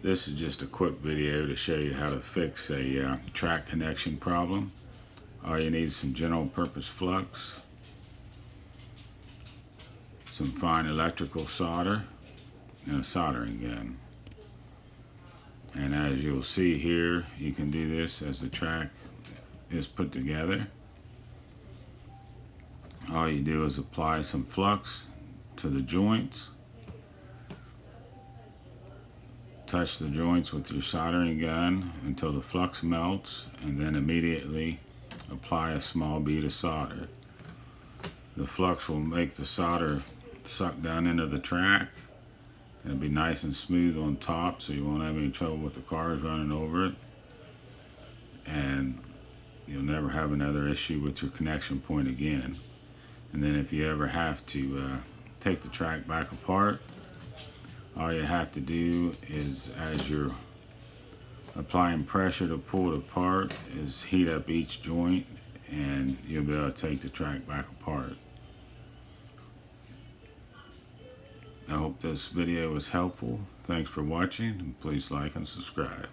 This is just a quick video to show you how to fix a track connection problem. All you need is some general purpose flux, some fine electrical solder, and a soldering gun. And as you'll see here, you can do this as the track is put together. All you do is apply some flux to the joints, touch the joints with your soldering gun until the flux melts, and then immediately apply a small bead of solder. The flux will make the solder suck down into the track. It'll be nice and smooth on top, so you won't have any trouble with the cars running over it, and you'll never have another issue with your connection point again. And then if you ever have to take the track back apart, all you have to do is, as you're applying pressure to pull it apart, is heat up each joint, and you'll be able to take the track back apart. I hope this video was helpful. Thanks for watching, and please like and subscribe.